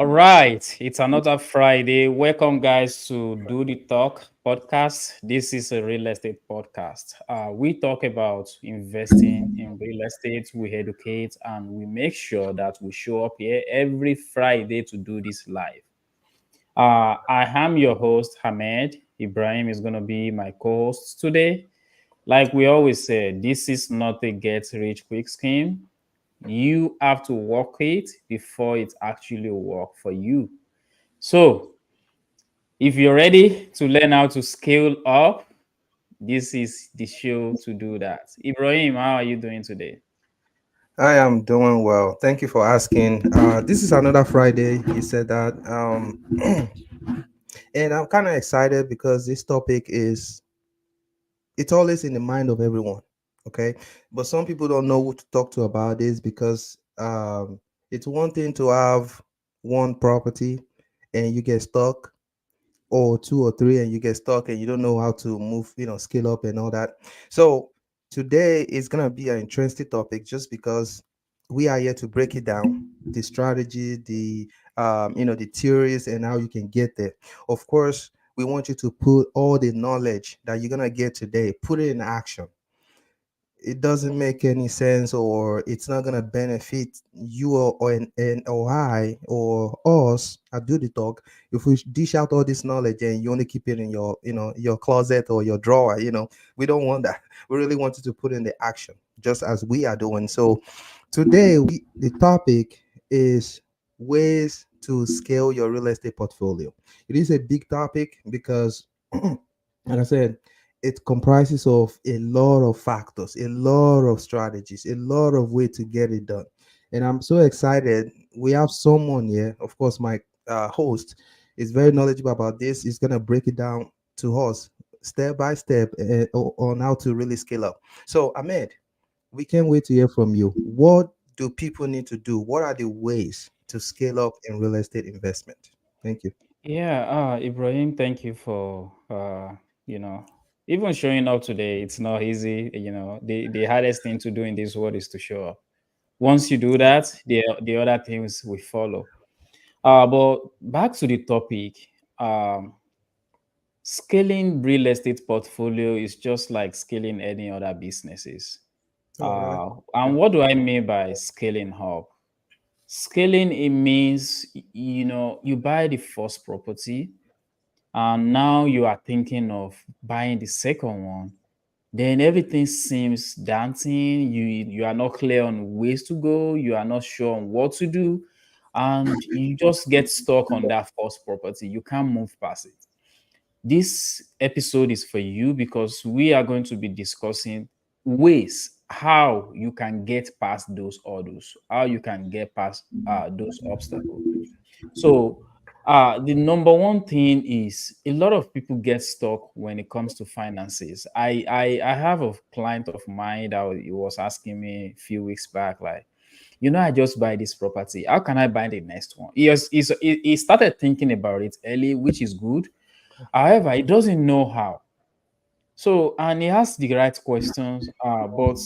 All right, it's another Friday. Welcome, guys, to Do the Talk podcast. This is a real estate podcast. We talk about investing in real estate, we educate, and we make sure that we show up here every Friday to do this live. I am your host, Hamed. Ibrahim is going to be my co host today. Like we always say, this is not a get rich quick scheme. You have to work it before it actually work for you. So, if you're ready to learn how to scale up, this is the show to do that. Ibrahim, how are you doing today? I am doing well. Thank you for asking. This is another Friday. You said that. And I'm kind of excited because this topic is it's always in the mind of everyone. Okay. But some people don't know who to talk to about this because it's one thing to have one property and you get stuck, or two or three and you get stuck and you don't know how to move, scale up and all that. So today is gonna be an interesting topic just because we are here to break it down, the strategy, the theories and how you can get there. Of course, we want you to put all the knowledge that you're gonna get today, put it in action. It doesn't make any sense, or it's not gonna benefit you or I or us at Do the Talk if we dish out all this knowledge and you only keep it in your closet or your drawer. We don't want that. We really want you to put in the action, just as we are doing. So today the topic is ways to scale your real estate portfolio. It is a big topic because like I said, it comprises of a lot of factors, a lot of strategies, a lot of way to get it done. And I'm so excited. We have someone here, of course, my host is very knowledgeable about this. He's going to break it down to us step by step on how to really scale up. So, Ahmed, we can't wait to hear from you. What do people need to do? What are the ways to scale up in real estate investment? Thank you. Yeah, Ibrahim, thank you for you know, even showing up today. It's not easy. The hardest thing to do in this world is to show up. Once you do that, the other things will follow. But back to the topic. Um, Scaling real estate portfolio is just like scaling any other businesses. All right. And what do I mean by scaling up? Scaling, it means you buy the first property and now you are thinking of buying the second one. Then everything seems daunting. You are not clear on ways to go. You are not sure on what to do, and you just get stuck on that first property. You can't move past it. This episode is for you because we are going to be discussing ways how you can get past those hurdles, how you can get past those obstacles. So, the number one thing is a lot of people get stuck when it comes to finances. I have a client of mine that he was asking me a few weeks back, like, I just buy this property. How can I buy the next one? He started thinking about it early, which is good. However, he doesn't know how. So, and he asked the right questions. But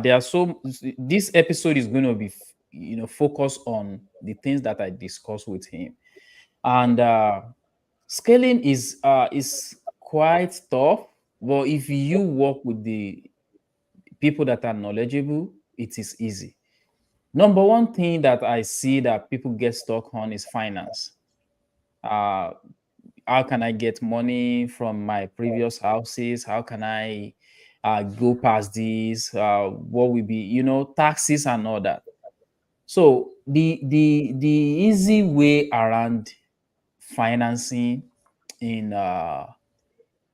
there are so this episode is going to be, focused on the things that I discussed with him, and scaling is quite tough. But if you work with the people that are knowledgeable, it is easy. Number one thing that I see that people get stuck on is finance. Uh, how can I get money from my previous houses? How can I go past this? What will be, taxes and all that. So the easy way around financing in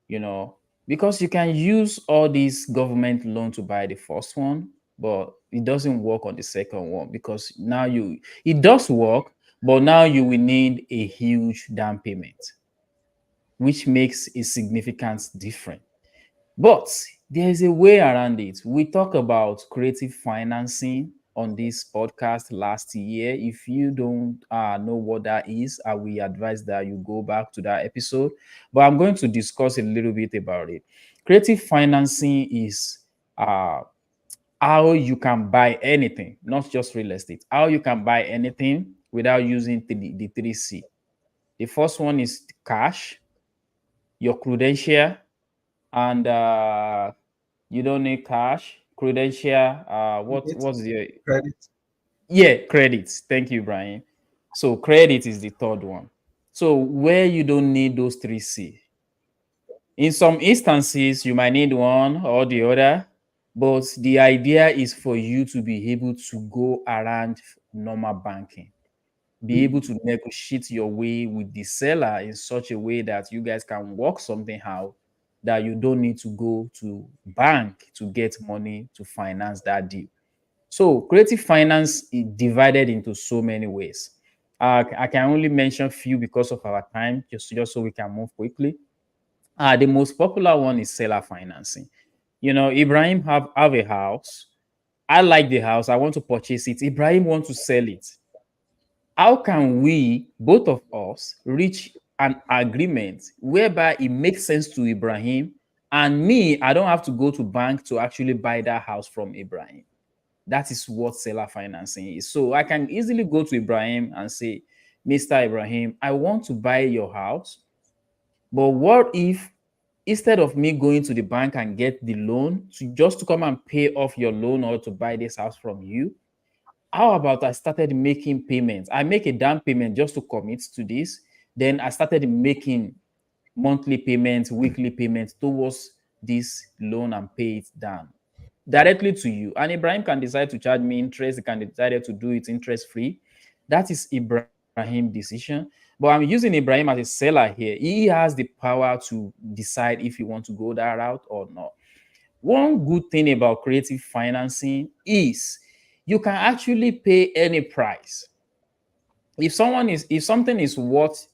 you know because you can use all these government loan to buy the first one, but it doesn't work on the second one because now you it does work, but now you will need a huge down payment, which makes a significant difference. But there is a way around it. We talk about creative financing on this podcast last year. If you don't know what that is, I will advise that you go back to that episode. But I'm going to discuss a little bit about it. Creative financing is uh, how you can buy anything, not just real estate, how you can buy anything without using the 3C. The first one is cash, your credential, and you don't need cash, credential, Credit, what's the, credit. yeah, credits. Thank you, Brian. So credit is the third one. So where you don't need those 3C. In some instances, you might need one or the other, but the idea is for you to be able to go around normal banking, be able to negotiate your way with the seller in such a way that you guys can work something out, that you don't need to go to bank to get money to finance that deal. So creative finance is divided into so many ways. I can only mention few because of our time, just so we can move quickly. The most popular one is seller financing. You know, Ibrahim have a house. I like the house. I want to purchase it. Ibrahim want to sell it. How can we, both of us, reach an agreement whereby it makes sense to Ibrahim and me, I don't have to go to bank to actually buy that house from Ibrahim? That is what seller financing is. So I can easily go to Ibrahim and say, Mr. Ibrahim, I want to buy your house, but what if instead of me going to the bank and get the loan to just to come and pay off your loan or to buy this house from you, how about I started making payments? I make a down payment just to commit to this. Then I started making monthly payments, weekly payments towards this loan and pay it down directly to you. And Ibrahim can decide to charge me interest. He can decide to do it interest free. That is Ibrahim's decision. But I'm using Ibrahim as a seller here. He has the power to decide if he wants to go that route or not. One good thing about creative financing is you can actually pay any price. If something is worth,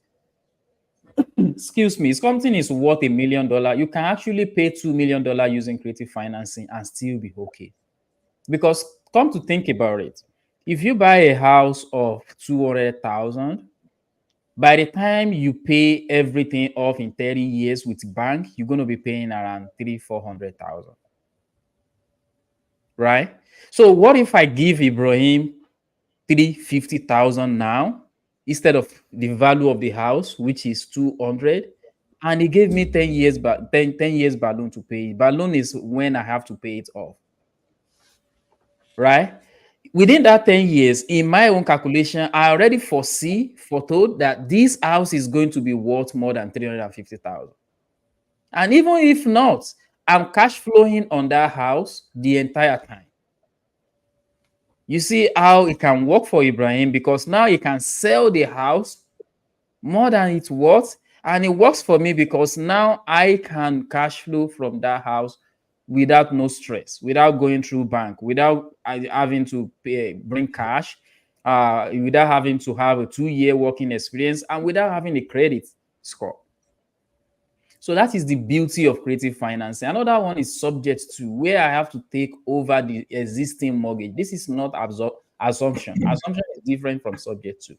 excuse me, if something is worth $1 million, you can actually pay $2 million using creative financing and still be okay. Because come to think about it, if you buy a house of 200,000, by the time you pay everything off in 30 years with bank, you're going to be paying around 300,000-400,000. Right? So what if I give Ibrahim 350,000 now instead of the value of the house, which is 200, and he gave me 10 years, but 10 years balloon to pay. Balloon is when I have to pay it off. Right? Within that 10 years, in my own calculation, I already foretold that this house is going to be worth more than 350,000. And even if not, I'm cash flowing on that house the entire time. You see how it can work for Ibrahim, because now he can sell the house more than it's worth. And it works for me because now I can cash flow from that house without no stress, without going through bank, without having to bring cash, without having to have a 2-year working experience, and without having a credit score. So that is the beauty of creative financing. Another one is subject to, where I have to take over the existing mortgage. This is not assumption. Assumption is different from subject to.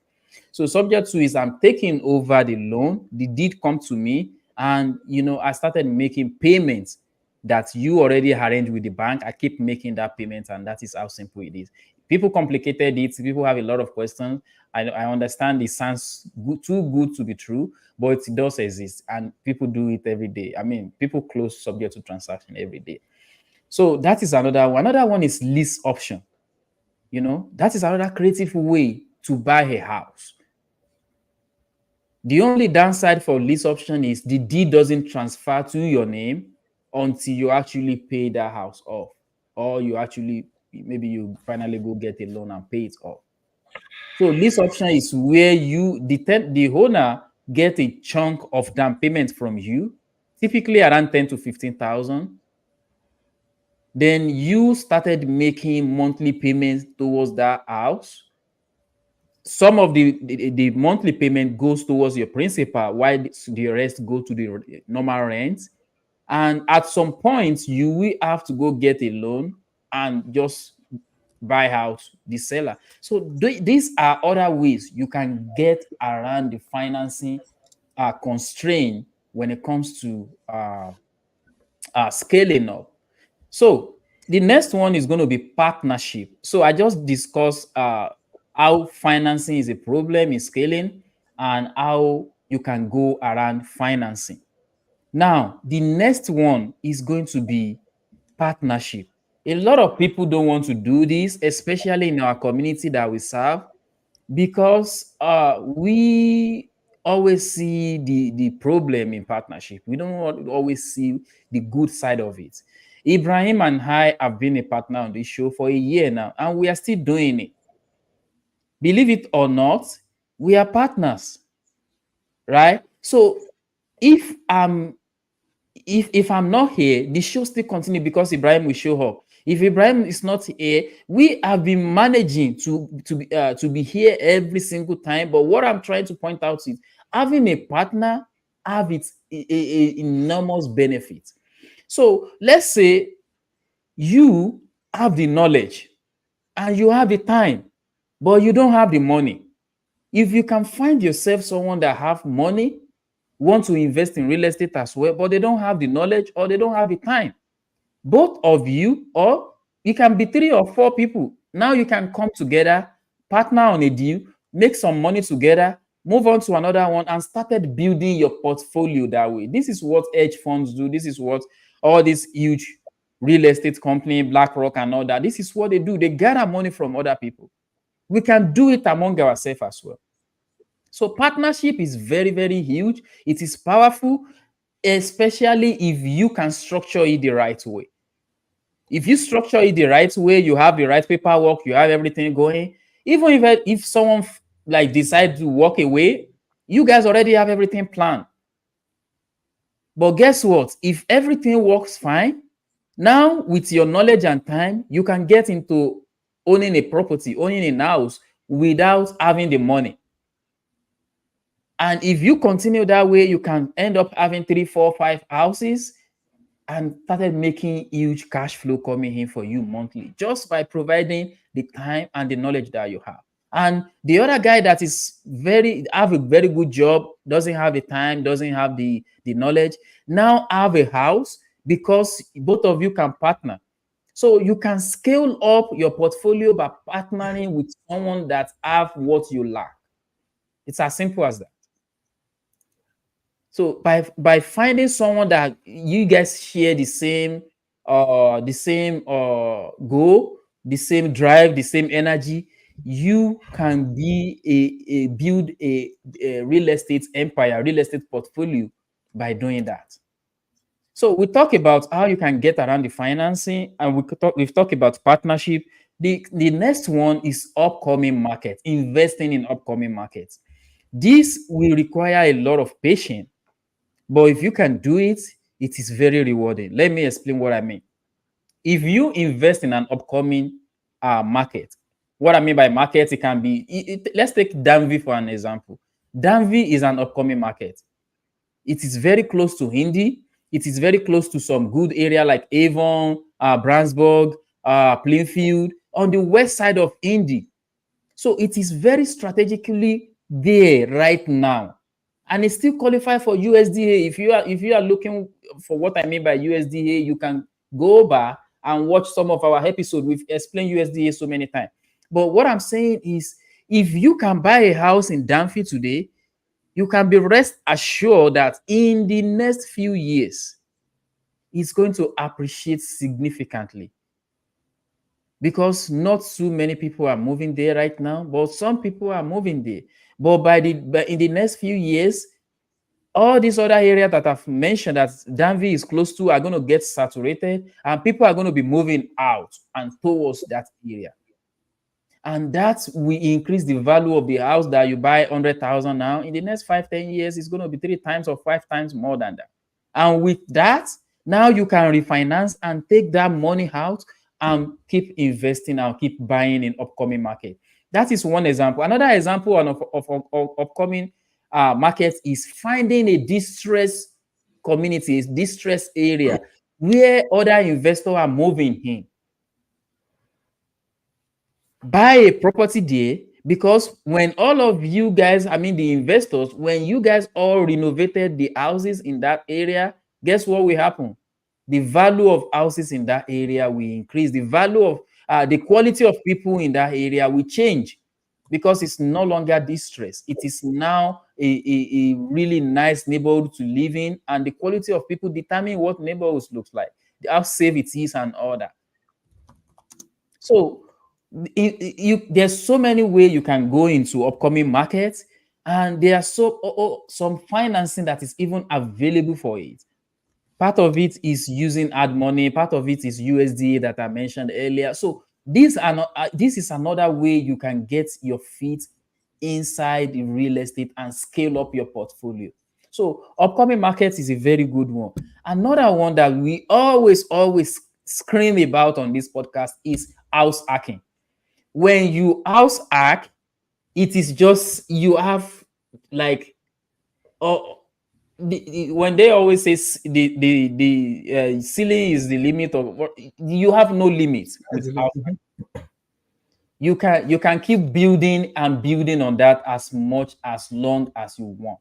So subject to is I'm taking over the loan, the deed come to me, and I started making payments that you already arranged with the bank. I keep making that payment, and that is how simple it is. People complicated it. People have a lot of questions. I understand it sounds too good to be true, but it does exist, and people do it every day. I mean, people close subject to transaction every day. So that is another one. Another one is lease option. That is another creative way to buy a house. The only downside for lease option is the deed doesn't transfer to your name until you actually pay that house off, or maybe you finally go get a loan and pay it off. So lease option is where the owner get a chunk of down payment from you, typically around 10 to 15,000. Then you started making monthly payments towards that house. Some of the monthly payment goes towards your principal, while the rest go to the normal rent. And at some point, you will have to go get a loan and just buy out the seller. So these are other ways you can get around the financing constraint when it comes to scaling up. So The next one is going to be partnership. So I just discussed how financing is a problem in scaling and how you can go around financing. Now, the next one is going to be partnership. A lot of people don't want to do this, especially in our community that we serve, because we always see the problem in partnership. We don't always see the good side of it. Ibrahim and I have been a partner on this show for a year now, and we are still doing it. Believe it or not, we are partners, right? So if I'm if I'm not here, the show still continue because Ibrahim will show up. If Ibrahim is not here, we have been managing to be here every single time. But what I'm trying to point out is having a partner have its enormous benefit. So let's say you have the knowledge and you have the time, but you don't have the money. If you can find yourself someone that have money, want to invest in real estate as well, but they don't have the knowledge or they don't have the time, both of you, or you can be 3 or 4 people. Now you can come together, partner on a deal, make some money together, move on to another one, and started building your portfolio that way. This is what hedge funds do. This is what all these huge real estate company, BlackRock and all that, this is what they do. They gather money from other people. We can do it among ourselves as well. So partnership is very, very huge. It is powerful, especially if you can structure it the right way. If you structure it the right way, you have the right paperwork, you have everything going. Even if someone like decide to walk away, you guys already have everything planned. But guess what? If everything works fine, now with your knowledge and time, you can get into owning a property, owning a house without having the money. And if you continue that way, you can end up having 3, 4, 5 houses and started making huge cash flow coming in for you monthly just by providing the time and the knowledge that you have. And the other guy that is have a very good job, doesn't have the time, doesn't have the knowledge, now have a house because both of you can partner. So you can scale up your portfolio by partnering with someone that have what you lack. It's as simple as that. So by finding someone that you guys share the same goal, the same drive, the same energy, you can be a build a real estate empire, real estate portfolio by doing that. So we talk about how you can get around the financing, and we've talked about partnership. The next one is upcoming market, investing in upcoming markets. This will require a lot of patience, but if you can do it, it is very rewarding. Let me explain what I mean. If you invest in an upcoming market, what I mean by market, it can be, let's take Danville for an example. Danville is an upcoming market. It is very close to Indy. It is very close to some good area like Avon, Brandsburg, Plainfield, on the west side of Indy. So it is very strategically there right now, and it still qualify for USDA. If you are looking for what I mean by USDA, you can go back and watch some of our episodes. We've explained USDA so many times. But what I'm saying is, if you can buy a house in Danville today, you can be rest assured that in the next few years, it's going to appreciate significantly, because not too many people are moving there right now, but some people are moving there. But in the next few years, all these other areas that I've mentioned that Danville is close to are going to get saturated, and people are going to be moving out and towards that area. And that will increase the value of the house that you buy 100,000 now. In the next 5-10 years, it's going to be 3 times or 5 times more than that. And with that, now you can refinance and take that money out and keep investing and keep buying in upcoming market. That is one example. Another example of upcoming markets is finding a distressed community, a distressed area where other investors are moving in. Buy a property there, because when all of you guys, I mean the investors, when you guys all renovated the houses in that area, guess what will happen? the value of houses in that area will increase. The value of the quality of people in that area will change, because it's no longer distress. It is now a really nice neighborhood to live in, and the quality of people determine what neighborhoods looks like, how safe it is, and all that. So there's so many ways you can go into upcoming markets, and there are some financing that is even available for it. Part of it is using hard money, part of it is USDA that I mentioned earlier. So this is another way you can get your feet inside the real estate and scale up your portfolio. So upcoming markets is a very good one. Another one that we always scream about on this podcast is house hacking. When you house hack, it is just you have like when they always say the ceiling is the limit of what, you have no limit with house hacking. You can keep building and building on that as much as long as you want.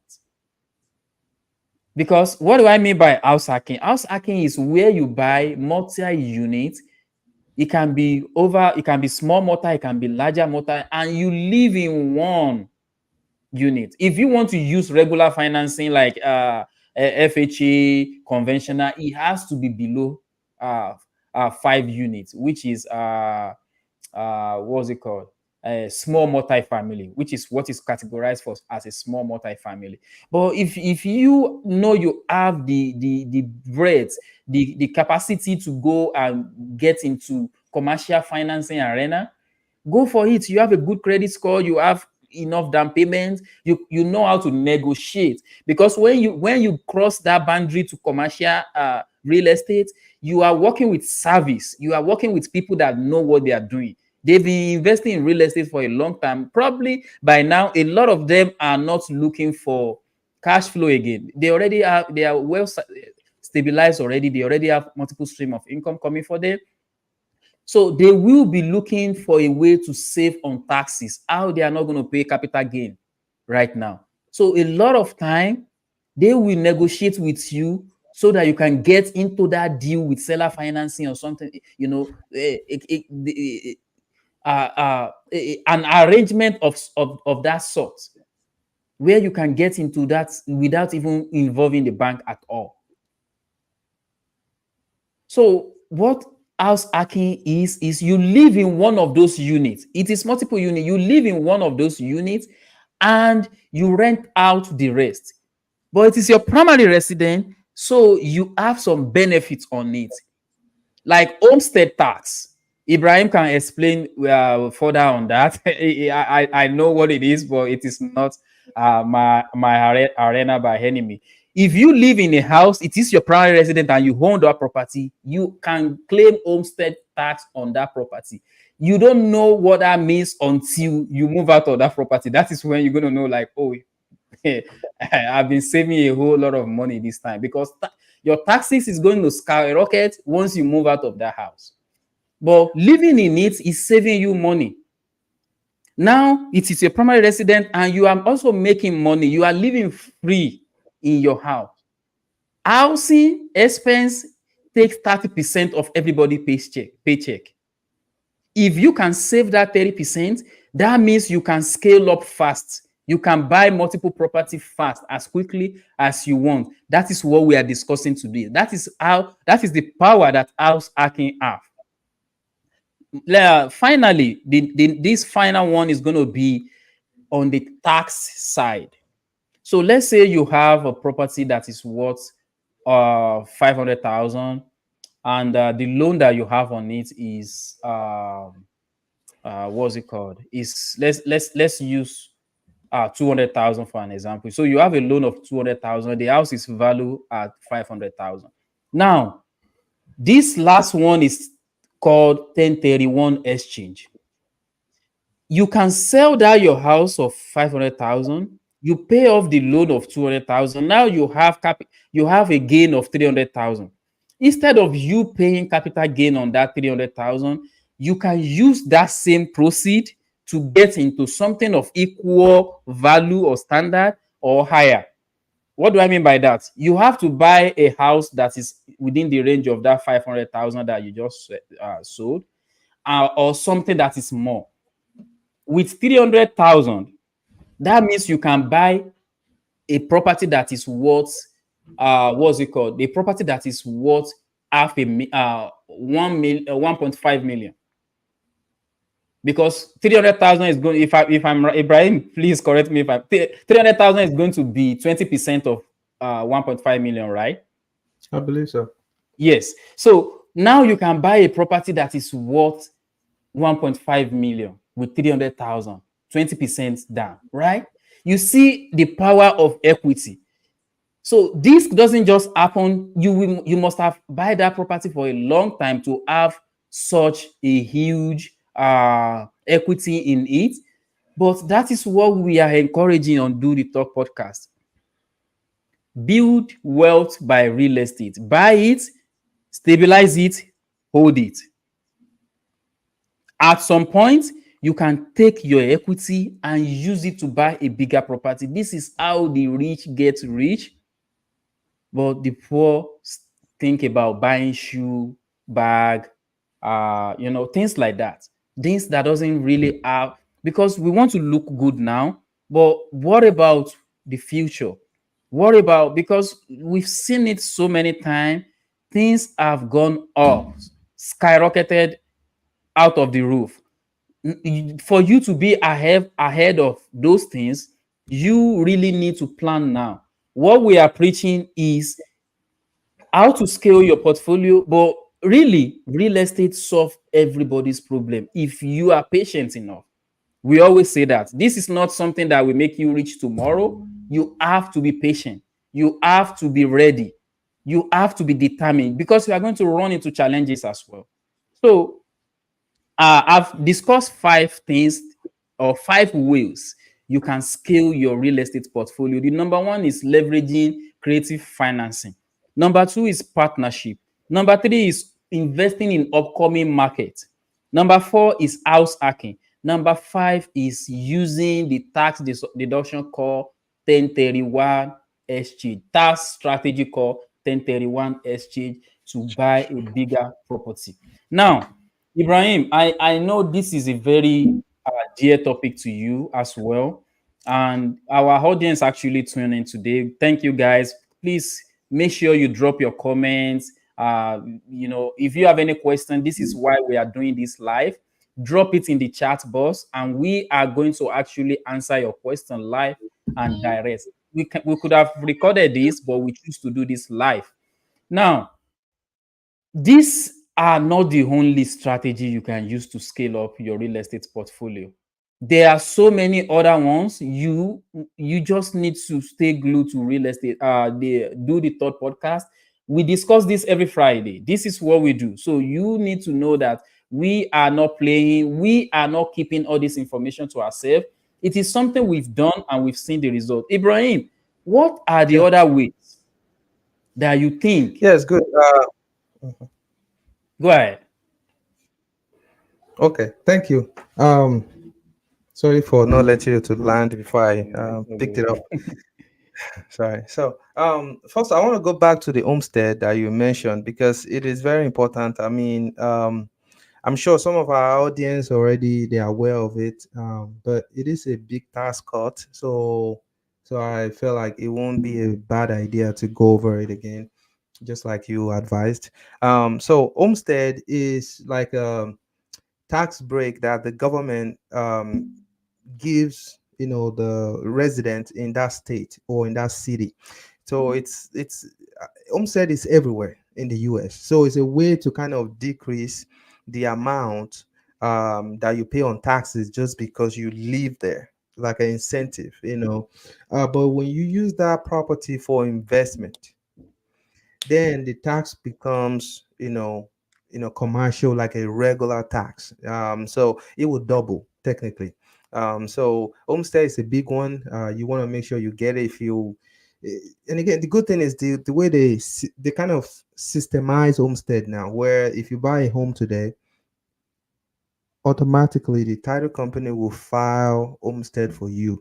Because what do I mean by house hacking? House hacking is where you buy multi-unit. It can be small mortar, it can be larger mortar, and you live in one unit. If you want to use regular financing like FHA conventional, it has to be below 5 units, which is what's it called? A small multi-family, which is what is categorized for as a small multi-family. But if you know you have the breadth, the capacity to go and get into commercial financing arena, go for it. You have a good credit score, you have enough down payment, you know how to negotiate. Because when you cross that boundary to commercial real estate, you are working with service, you are working with people that know what they are doing. They've been investing in real estate for a long time. Probably by now, a lot of them are not looking for cash flow again. They are well stabilized already. They already have multiple stream of income coming for them. So they will be looking for a way to save on taxes, how they are not going to pay capital gain right now. So a lot of time, they will negotiate with you so that you can get into that deal with seller financing or something, an arrangement of that sort, where you can get into that without even involving the bank at all. So what house hacking is you live in one of those units. It is multiple units. You live in one of those units and you rent out the rest. But it is your primary residence, so you have some benefits on it, like homestead tax. Ibrahim can explain further on that. I know what it is, but it is not my arena by any means. If you live in a house, it is your primary residence, and you own that property, you can claim homestead tax on that property. You don't know what that means until you move out of that property. That is when you're going to know, like, oh, I've been saving a whole lot of money this time, because your taxes is going to skyrocket once you move out of that house. But living in it is saving you money. Now it is your primary residence and you are also making money. You are living free in your house. Housing expense takes 30% of everybody's paycheck. If you can save that 30%, that means you can scale up fast. You can buy multiple property fast, as quickly as you want. That is what we are discussing today. That is the power that house hacking have. Finally, this final one is going to be on the tax side. So let's say you have a property that is worth 500,000, and the loan that you have on it is what's it called? Is let's use 200,000 for an example. So you have a loan of 200,000. The house is valued at 500,000. Now, this last one is called 1031 exchange. You can sell that your house of 500,000. You pay off the loan of 200,000. Now you have a gain of 300,000. Instead of you paying capital gain on that 300,000, you can use that same proceed to get into something of equal value or standard or higher. What do I mean by that? You have to buy a house that is within the range of that 500,000 that you just sold, or something that is more. With 300,000, that means you can buy a property that is worth what's it called? A property that is worth 1.5 million. Because 300,000 is going, if I'm Ibrahim, please correct me if I'm 300,000 is going to be 20% of 1.5 million, right? I believe so. Yes. So now you can buy a property that is worth 1.5 million with 300,000, 20% down, right? You see the power of equity. So this doesn't just happen. You must have buy that property for a long time to have such a huge equity in it. But that is what we are encouraging on Do the Talk podcast. Build wealth by real estate. Buy it, stabilize it, hold it. At some point, you can take your equity and use it to buy a bigger property. This is how the rich get rich, but the poor think about buying shoe, bag, things like that. Things that doesn't really have, because we want to look good now, but what about the future? What about, because we've seen it so many times, things have gone up, skyrocketed out of the roof. For you to be ahead of those things, you really need to plan now. What we are preaching is how to scale your portfolio, but really, real estate solve everybody's problem if you are patient enough. We always say that this is not something that will make you rich tomorrow. You have to be patient. You have to be ready. You have to be determined, because you are going to run into challenges as well. So I've discussed 5 things or 5 ways you can scale your real estate portfolio. The number one is leveraging creative financing. Number two is partnership. Number three is investing in upcoming markets. Number four is house hacking. Number five is using the tax deduction called 1031 exchange, tax strategy called 1031 exchange, to buy a bigger property. Now, Ibrahim, I know this is a very dear topic to you as well. And our audience actually tuned in today. Thank you guys. Please make sure you drop your comments. If you have any question, this is why we are doing this live. Drop it in the chat box, and we are going to actually answer your question live and direct. We could have recorded this, but we choose to do this live. Now, these are not the only strategy you can use to scale up your real estate portfolio. There are so many other ones. You just need to stay glued to real estate. The Do the Thought podcast. We discuss this every Friday. This is what we do. So you need to know that we are not playing. We are not keeping all this information to ourselves. It is something we've done and we've seen the result. Ibrahim, what are the other ways that you think? Yes, good. Go ahead. Okay, thank you. Sorry for not letting you to land before I picked it up. Sorry. So, first, I want to go back to the homestead that you mentioned because it is very important. I mean, I'm sure some of our audience already they are aware of it, but it is a big task cut. So I feel like it won't be a bad idea to go over it again, just like you advised. So homestead is like a tax break that the government gives the resident in that state or in that city. So it's homestead is everywhere in the US, so it's a way to kind of decrease the amount that you pay on taxes just because you live there, like an incentive. But when you use that property for investment, then the tax becomes commercial, like a regular tax. So it will double technically. So homestead is a big one. You want to make sure you get it. If you and again, the good thing is the way they kind of systemize homestead now, where if you buy a home today, automatically the title company will file homestead for you.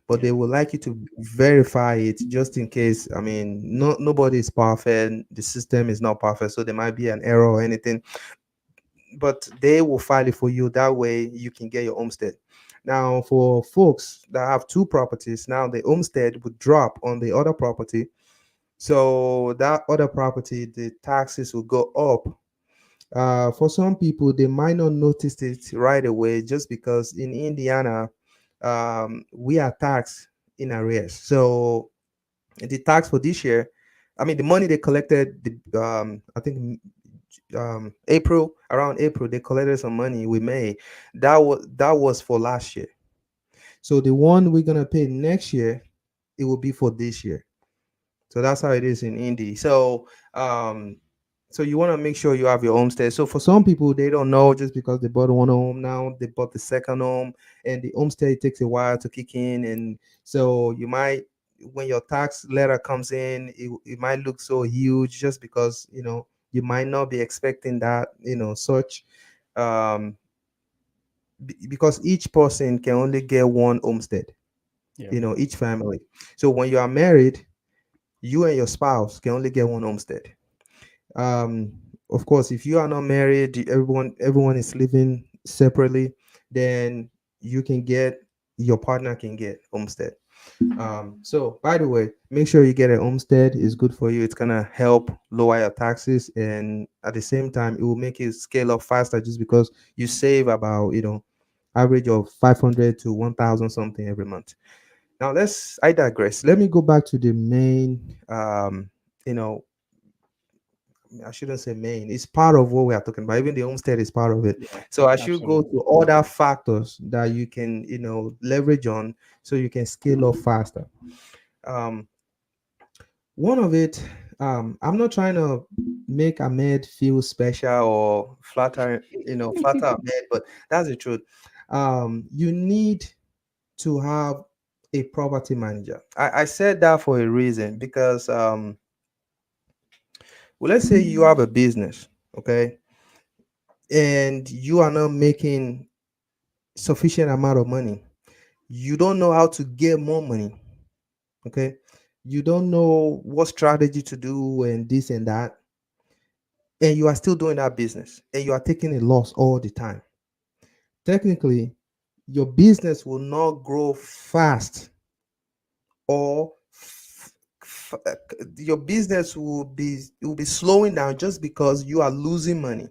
but Yeah. they would like you to verify it just in case. I mean, nobody is perfect. The system is not perfect, so there might be an error or anything. But they will file it for you. That way, you can get your homestead. Now, for folks that have two properties, now the homestead would drop on the other property. So that other property, the taxes will go up. For some people, they might not notice it right away just because in Indiana, we are taxed in arrears. So the tax for this year, I mean, the money they collected, I think April, around April, they collected some money with May. That was for last year. So the one we're gonna pay next year, it will be for this year. So that's how it is in Indy. Um, so you want to make sure you have your homestead. So for some people, they don't know just because they bought one home now, they bought the second home, and the homestead takes a while to kick in. And so you might, when your tax letter comes in, it might look so huge just because you might not be expecting that such. Um, because each person can only get one homestead, Yeah. each family. So when you are married, you and your spouse can only get one homestead. um of course, if you are not married, everyone is living separately, then you can get your partner can get homestead. So by the way, make sure you get a homestead. It's good for you. It's gonna help lower your taxes, and at the same time it will make you scale up faster just because you save about average of 500 to 1000 something every month. Now I digress. Let me go back to the main you know I shouldn't say main. It's part of what we are talking about. Even the homestead is part of it. Yeah. So I should go Absolutely. to other factors that you can, leverage on so you can scale up faster. Um, One of it, I'm not trying to make Ahmed feel special or flatter Ahmed, but that's the truth. You need to have a property manager. I said that for a reason because, well, let's say you have a business, okay, and you are not making sufficient amount of money. You don't know how to get more money, okay? You don't know what strategy to do and this and that, and you are still doing that business and you are taking a loss all the time. Technically, your business will not grow fast, or your business will be slowing down just because you are losing money.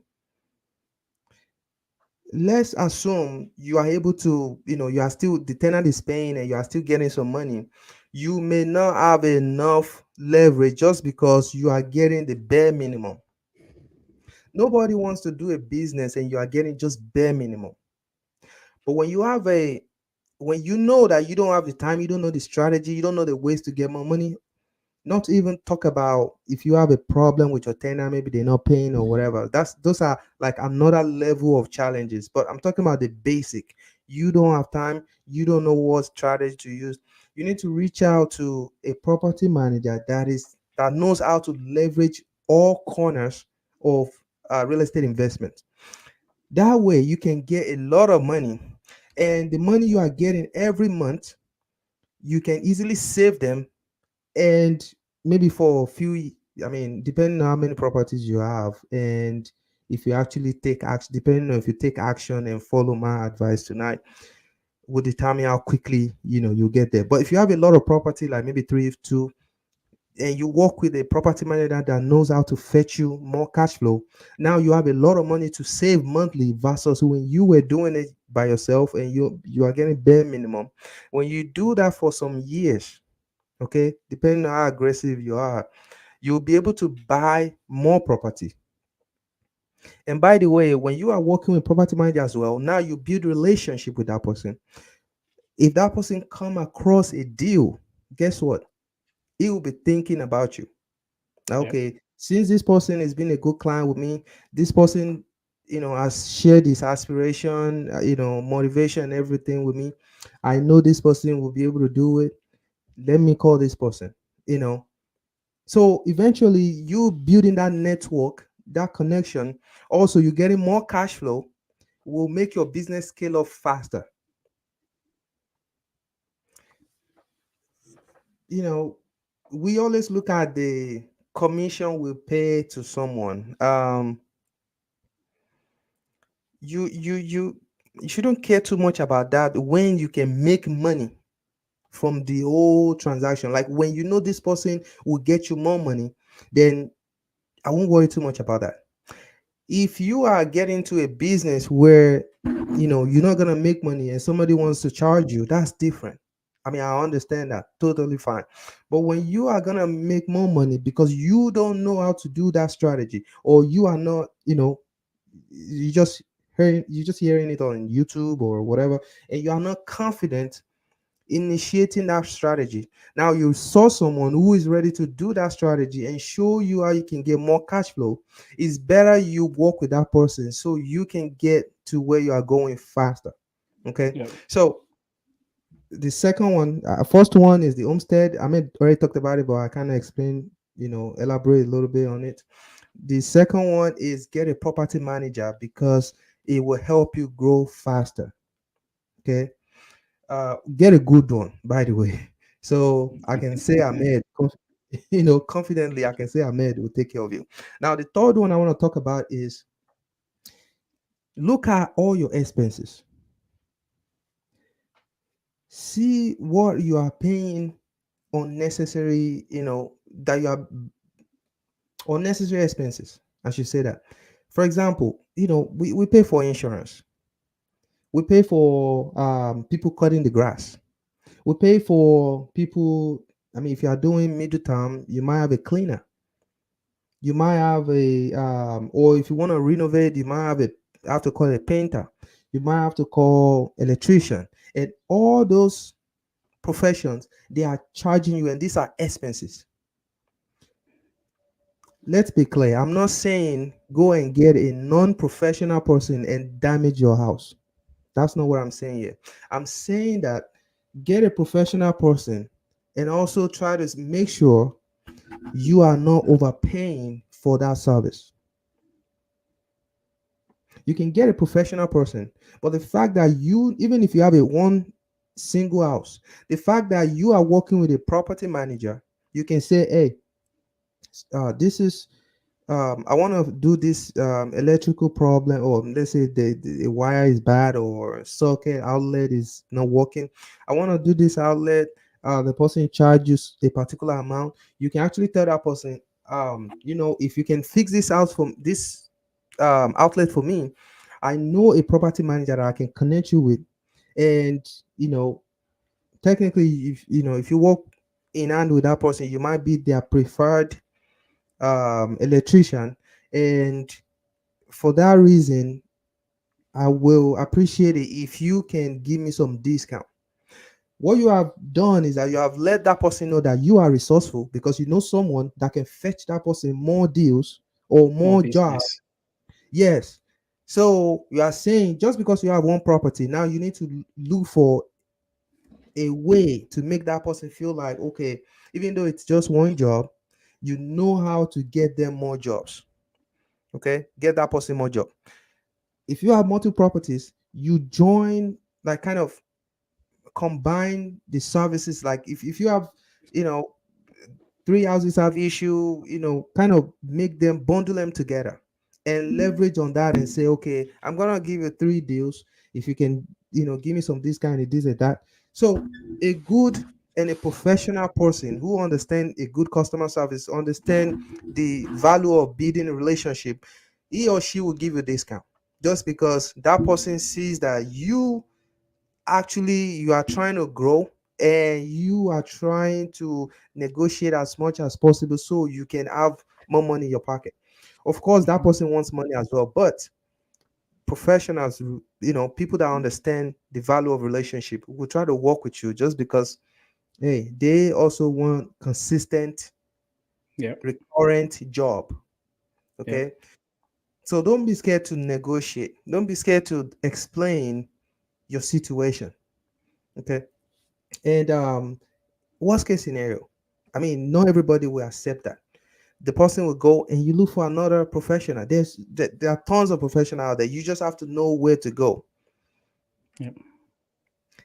Let's assume you are able to, you are still, the tenant is paying and you are still getting some money. You may not have enough leverage just because you are getting the bare minimum. Nobody wants to do a business and you are getting just bare minimum. But when you know that you don't have the time, you don't know the strategy, you don't know the ways to get more money. Not even talk about if you have a problem with your tenant, maybe they're not paying or whatever. Those are like another level of challenges. But I'm talking about the basic. You don't have time, you don't know what strategy to use. You need to reach out to a property manager that knows how to leverage all corners of real estate investment. That way you can get a lot of money. And the money you are getting every month, you can easily save them, and maybe for a few, I mean, depending on how many properties you have, and if you actually take action, depending on if you take action and follow my advice tonight, will determine how quickly you get there. But if you have a lot of property, like maybe three, two, and you work with a property manager that knows how to fetch you more cash flow, now you have a lot of money to save monthly versus when you were doing it by yourself and you are getting bare minimum. When you do that for some years, okay, depending on how aggressive you are, you'll be able to buy more property. And by the way, when you are working with property manager as well, now you build relationship with that person. If that person come across a deal, guess what? He will be thinking about you. Yeah. Okay, since this person has been a good client with me, this person, has shared his aspiration, motivation, and everything with me. I know this person will be able to do it. Let me call this person. You know, So eventually, you building that network, that connection, also you getting more cash flow will make your business scale up faster. you know, we always look at the commission we pay to someone. You shouldn't care too much about that when you can make money from the whole transaction. Like when you know this person will get you more money, then I won't worry too much about that. If you are getting to a business where you're not gonna make money and somebody wants to charge you, that's different. I mean, I understand that totally fine. But when you are gonna make more money because you don't know how to do that strategy, or you are not, you just hearing it on YouTube or whatever, and you are not confident initiating that strategy. Now you saw someone who is ready to do that strategy and show you how you can get more cash flow. It's better you work with that person so you can get to where you are going faster. Okay. Yeah. So the second one, first one is the homestead. I mean, already talked about it, but I kind of explain, elaborate a little bit on it. The second one is get a property manager because it will help you grow faster. Okay. Get a good one, by the way. So I can say Ahmed, confidently, I can say Ahmed will take care of you. Now, the third one I want to talk about is look at all your expenses. See what you are paying unnecessary, that you are unnecessary expenses. I should say that. For example, we pay for insurance. We pay for people cutting the grass. We pay for people. I mean, if you are doing middle term, you might have a cleaner. You might have or if you want to renovate, you might have to call a painter. You might have to call electrician, and all those professions they are charging you, and these are expenses. Let's be clear. I'm not saying go and get a non-professional person and damage your house. That's not what I'm saying here. I'm saying that get a professional person and also try to make sure you are not overpaying for that service. You can get a professional person, but the fact that even if you have a one single house, the fact that you are working with a property manager, you can say, hey, this is I want to do this electrical problem, or let's say the wire is bad or socket outlet is not working. I want to do this outlet. The person charges a particular amount. You can actually tell that person, if you can fix this out from this outlet for me, I know a property manager that I can connect you with, and you know, technically, if you work in hand with that person, you might be their preferred electrician, and for that reason I will appreciate it if you can give me some discount. What you have done is that you have let that person know that you are resourceful because you know someone that can fetch that person more deals or More more jobs. business. Yes. So you are saying just because you have one property, now you need to look for a way to make that person feel like, okay, even though it's just one job, you know how to get them more jobs. Okay, get that person more job. If you have multiple properties, you join, like, kind of combine the services. Like if you have, you know three houses have issue, kind of make them, bundle them together and leverage on that and say, okay, I'm gonna give you three deals if you can, give me some this kind of this and that. So a good and a professional person who understand a good customer service, understand the value of building a relationship, he or she will give you a discount just because that person sees that you are trying to grow and you are trying to negotiate as much as possible so you can have more money in your pocket. Of course that person wants money as well, but professionals, people that understand the value of relationship will try to work with you just because, hey, they also want consistent, Yeah. recurrent job. Yeah. Okay. So don't be scared to negotiate, don't be scared to explain your situation. Okay. And worst case scenario, I mean, not everybody will accept that. The person will go and you look for another professional. There are tons of professionals out there. You just have to know where to go. Yeah.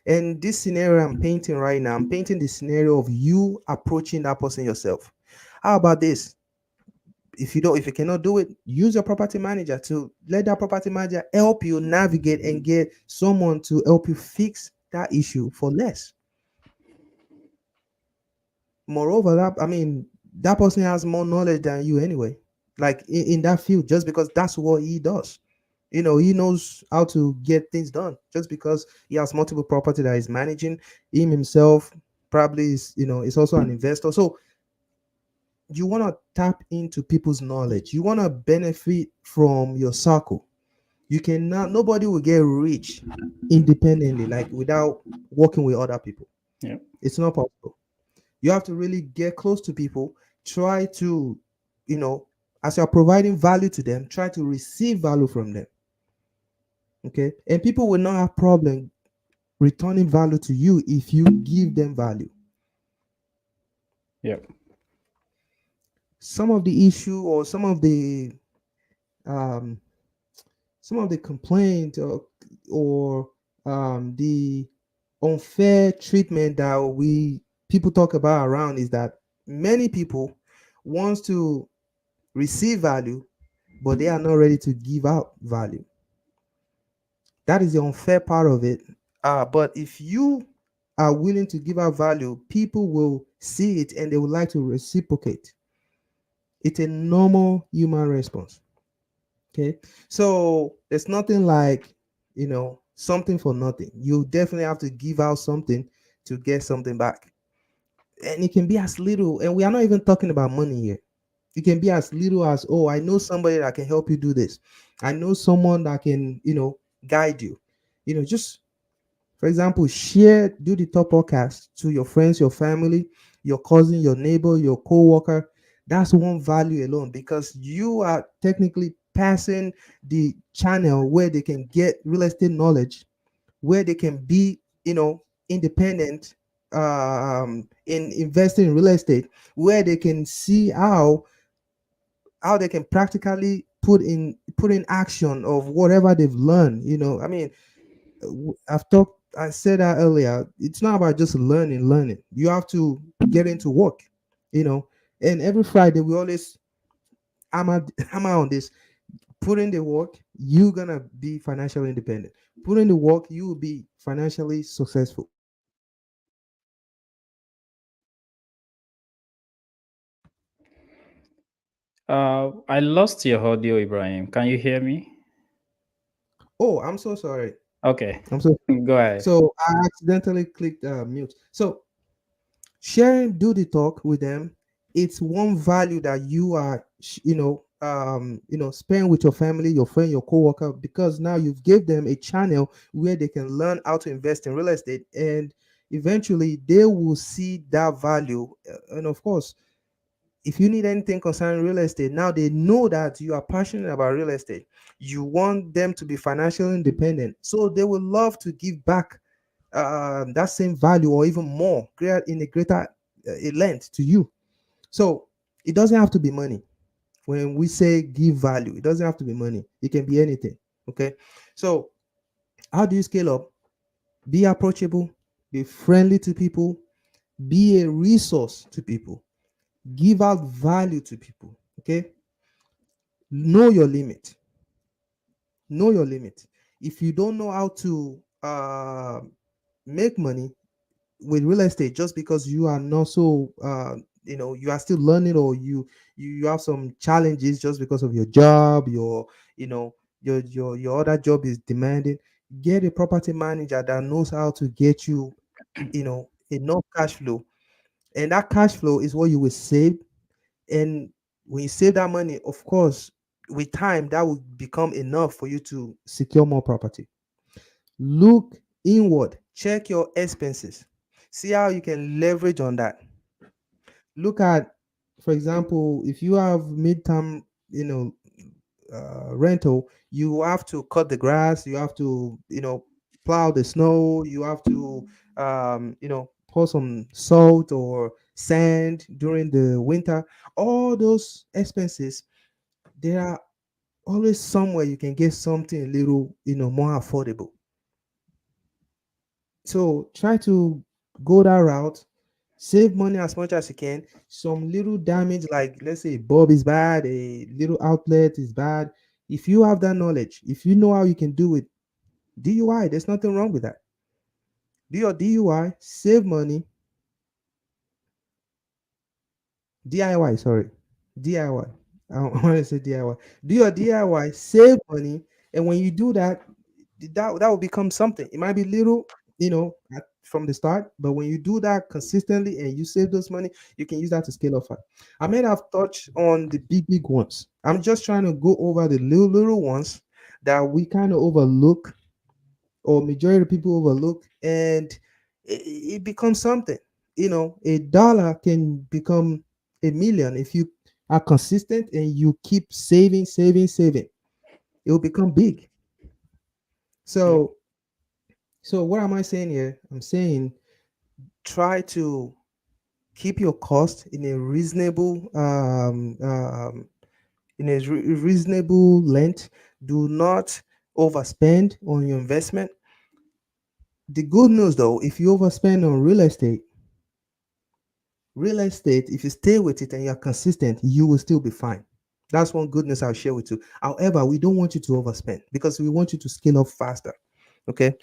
And this scenario I'm painting right now, I'm painting the scenario of you approaching that person yourself. How about this? If you cannot do it, use your property manager to let that property manager help you navigate and get someone to help you fix that issue for less. Moreover, that person has more knowledge than you anyway, like in that field, just because that's what he does. He knows how to get things done, just because he has multiple property that he's managing. Him himself probably is also an investor. So you want to tap into people's knowledge, you want to benefit from your circle. You cannot Nobody will get rich independently, like without working with other people. Yeah. It's not possible. You have to really get close to people. Try to, you know as you're providing value to them, try to receive value from them. Okay, and people will not have problem returning value to you if you give them value. Yeah. Some of the issue, or um some of the complaint, or the unfair treatment that we people talk about around, is that many people wants to receive value, but they are not ready to give out value. That is the unfair part of it. But if you are willing to give out value, people will see it and they would like to reciprocate. It's a normal human response. Okay. So there's nothing like, something for nothing. You definitely have to give out something to get something back. And it can be as little, and we are not even talking about money here. It can be as little as, oh, I know somebody that can help you do this. I know someone that can, guide you. Just for example, do the top podcast to your friends, your family, your cousin, your neighbor, your co-worker. That's one value alone, because you are technically passing the channel where they can get real estate knowledge, where they can be, independent, in investing in real estate, where they can see how they can practically put in action of whatever they've learned. I said that earlier. It's not about just learning. You have to get into work, you know. And every Friday we always hammer hammer on this. Put in the work, you're gonna be financially independent. Put in the work, you will be financially successful. I lost your audio, Ibrahim. Can you hear me? Oh, I'm so sorry. Okay. I'm so Go ahead. so I accidentally clicked mute. So sharing do the talk with them, it's one value that you are spend with your family, your friend, your coworker, because now you've gave them a channel where they can learn how to invest in real estate, and eventually they will see that value. And of course, if you need anything concerning real estate, now they know that you are passionate about real estate. You want them to be financially independent, so they will love to give back that same value, or even more, in a greater length to you. So it doesn't have to be money. When we say give value, it doesn't have to be money. It can be anything. Okay. So how do you scale up? Be approachable, be friendly to people, be a resource to people, give out value to people. Okay. Know your limit. Know your limit. If you don't know how to make money with real estate, just because you are not so you are still learning, or you have some challenges just because of your job, you know your other job is demanding, get a property manager that knows how to get you, enough cash flow. And that cash flow is what you will save. And when you save that money, of course, with time, that will become enough for you to secure more property. Look inward, check your expenses, see how you can leverage on that. Look at, for example, if you have midterm, rental, you have to cut the grass, you have to, plow the snow, you have to, pour some salt or sand during the winter. All those expenses, there are always somewhere you can get something a little, more affordable. So try to go that route, save money as much as you can. Some little damage, like let's say a bulb is bad, a little outlet is bad. If you have that knowledge, if you know how you can do it, DUI, there's nothing wrong with that. Do your DUI, save money, DIY, sorry, DIY. I want to say DIY. Do your DIY, save money, and when you do that, that will become something. It might be little, from the start, but when you do that consistently and you save those money, you can use that to scale up. I may have touched on the big ones. I'm just trying to go over the little ones that we kind of overlook, or majority of people overlook, and it becomes something. A dollar can become a million if you are consistent and you keep saving. It will become big. Yeah. So so what am I saying here? I'm saying try to keep your cost in a reasonable reasonable length. Do not overspend on your investment. The good news though, if you overspend on real estate, if you stay with it and you're consistent, you will still be fine. That's one good news I'll share with you. However, we don't want you to overspend because we want you to scale up faster. Okay.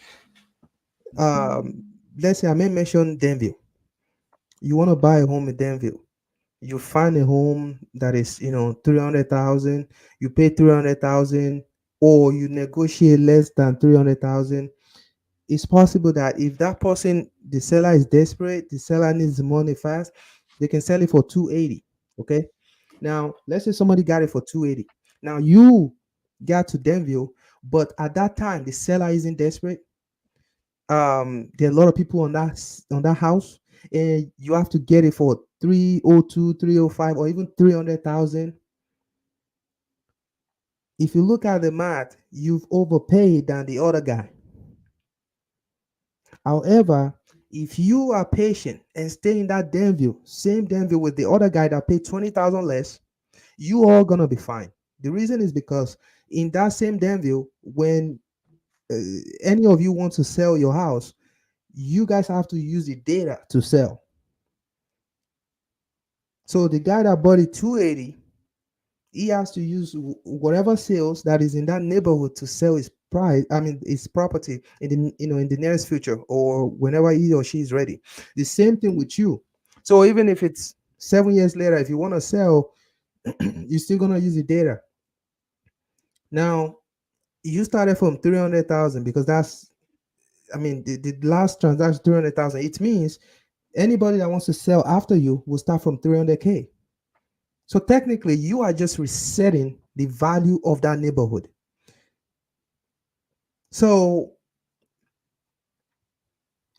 um let's say I may mention Denville. You want to buy a home in Denville. You find a home that is 300,000. You pay 300,000, or you negotiate less than 300,000. It's possible that if that person, the seller, is desperate, the seller needs the money fast, they can sell it for 280. Okay. Now let's say somebody got it for 280. Now you got to Denville, but at that time the seller isn't desperate. There are a lot of people on that house, and you have to get it for 302, 305, or even 300,000. If you look at the math, you've overpaid than the other guy. However, if you are patient and stay in that Denville, same Denville with the other guy that paid 20,000 less, you are gonna be fine. The reason is because in that same Denville, when uh, any of you want to sell your house, you guys have to use the data to sell. So the guy that bought it 280, he has to use whatever sales that is in that neighborhood to sell his price. I mean, his property in the nearest future, or whenever he or she is ready. The same thing with you. So even if it's 7 years later, if you want to sell, you're still gonna use the data. Now you started from 300,000 because that's, I mean, the last transaction 300,000. It means anybody that wants to sell after you will start from 300K. So technically, you are just resetting the value of that neighborhood. So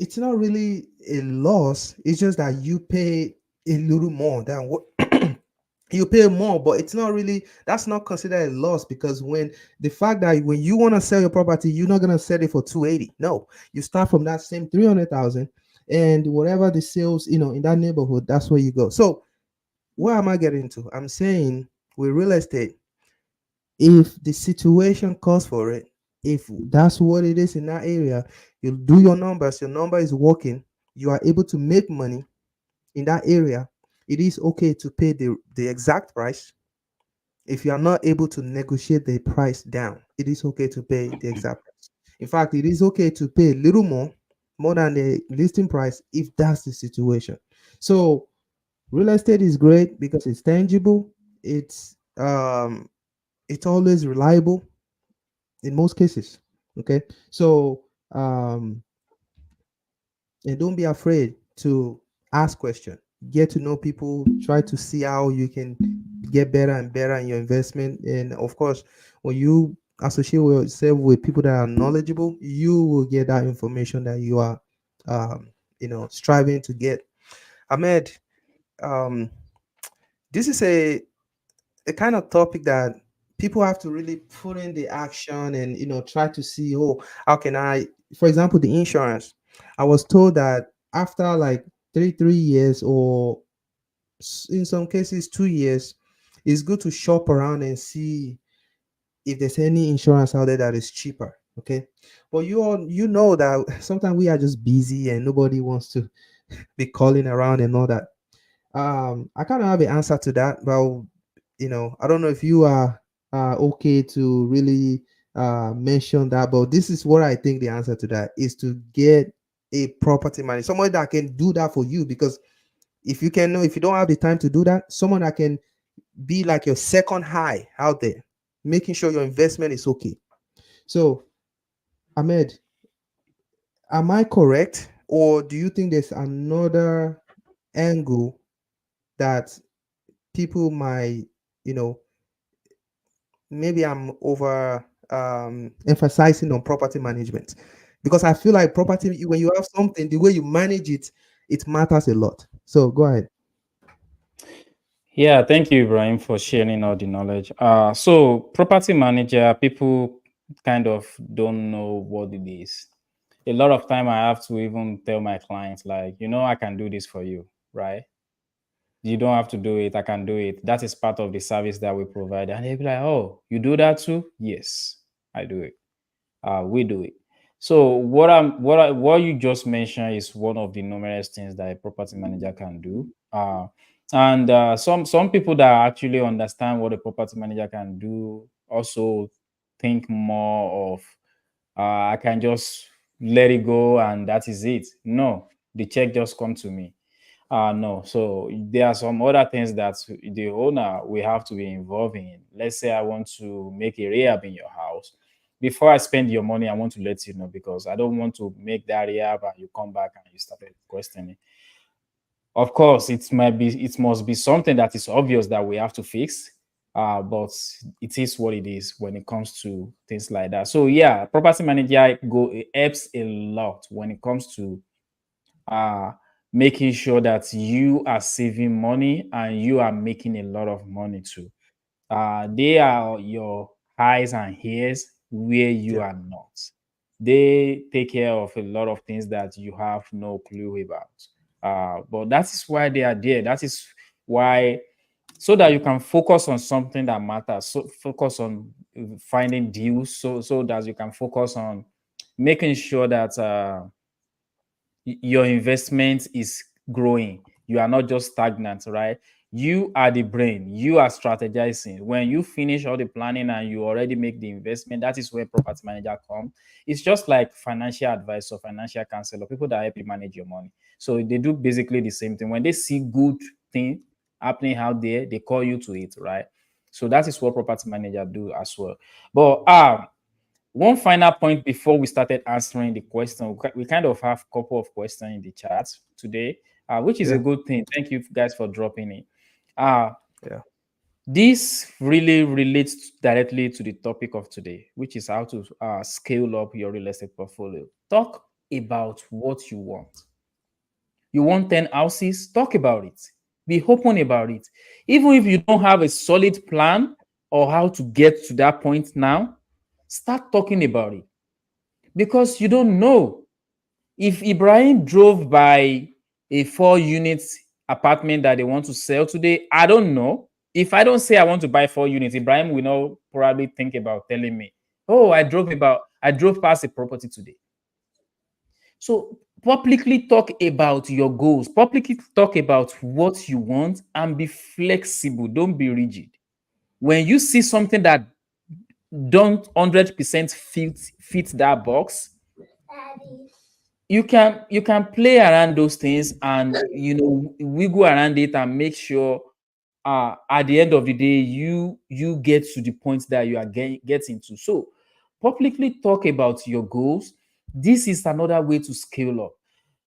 it's not really a loss. It's just that you pay a little more than what you pay more, but it's not really, that's not considered a loss, because when the fact that when you want to sell your property, you're not gonna sell it for 280. No, you start from that same 300,000, and whatever the sales, in that neighborhood, that's where you go. So what am I getting to? I'm saying with real estate, if the situation calls for it, if that's what it is in that area, you do your numbers, your number is working, you are able to make money in that area, it is okay to pay the exact price. If you are not able to negotiate the price down, it is okay to pay the exact price. In fact, it is okay to pay a little more than the listing price if that's the situation. So real estate is great because it's tangible. It's always reliable in most cases. Okay. So and don't be afraid to ask questions, get to know people, try to see how you can get better and better in your investment. And of course, when you associate yourself with people that are knowledgeable, you will get that information that you are striving to get. Ahmed, um this is a kind of topic that people have to really put in the action, and try to see, oh, how can I, for example, the insurance. I was told that after like 3 years, or in some cases 2 years, it's good to shop around and see if there's any insurance out there that is cheaper. Okay, but you know that sometimes we are just busy and nobody wants to be calling around and all that. I kind of have an answer to that, but I don't know if you are okay to really mention that, but this is what I think the answer to that is: to get a property manager, someone that can do that for you. Because if you don't have the time to do that, someone that can be like your second high out there, making sure your investment is okay. So, Ahmed, am I correct, or do you think there's another angle that people might, you know, maybe I'm over emphasizing on property management? Because I feel like property, when you have something, the way you manage it, it matters a lot. So go ahead. Yeah, thank you, Ibrahim, for sharing all the knowledge. So property manager, people kind of don't know what it is. A lot of time I have to even tell my clients, like, I can do this for you, right? You don't have to do it. I can do it. That is part of the service that we provide. And they'll be like, oh, you do that too? Yes, I do it. We do it. So what you just mentioned is one of the numerous things that a property manager can do. And some people that actually understand what a property manager can do also think more of I can just let it go and that is it. No, the check just come to me. No. So there are some other things that the owner will have to be involved in. Let's say I want to make a rehab in your house. Before I spend your money, I want to let you know because I don't want to make that rehab and you come back and you started questioning. Of course, it must be something that is obvious that we have to fix. But it is what it is when it comes to things like that. So yeah, property manager it helps a lot when it comes to uh, making sure that you are saving money and you are making a lot of money too. They are your eyes and ears where you Yeah. are not. They take care of a lot of things that you have no clue about. But that is why they are there. That is why, so that you can focus on something that matters. So focus on finding deals. So that you can focus on making sure that your investment is growing. You are not just stagnant, right? You are the brain. You are strategizing. When you finish all the planning and you already make the investment, that is where property manager come. It's just like financial advice or financial counselor, people that help you manage your money. So they do basically the same thing. When they see good thing happening out there, they call you to it, right? So that is what property manager do as well. But one final point before we started answering the question. We kind of have a couple of questions in the chat today, which is a Yeah. good thing. Thank you guys for dropping it. Uh, Yeah. this really relates directly to the topic of today, which is how to scale up your real estate portfolio. Talk about what you want. You want 10 houses? Talk about it. Be open about it. Even if you don't have a solid plan or how to get to that point now, start talking about it because you don't know if Ibrahim drove by a 4 unit apartment that they want to sell today. I don't know. If I don't say I want to buy 4 units, Ibrahim will not probably think about telling me, oh, I drove past a property today. So publicly talk about your goals, publicly talk about what you want, and be flexible. Don't be rigid. When you see something that don't 100% fit that box, you can play around those things and wiggle around it and make sure at the end of the day you get to the point that you are getting to. So publicly talk about your goals. This is another way to scale up.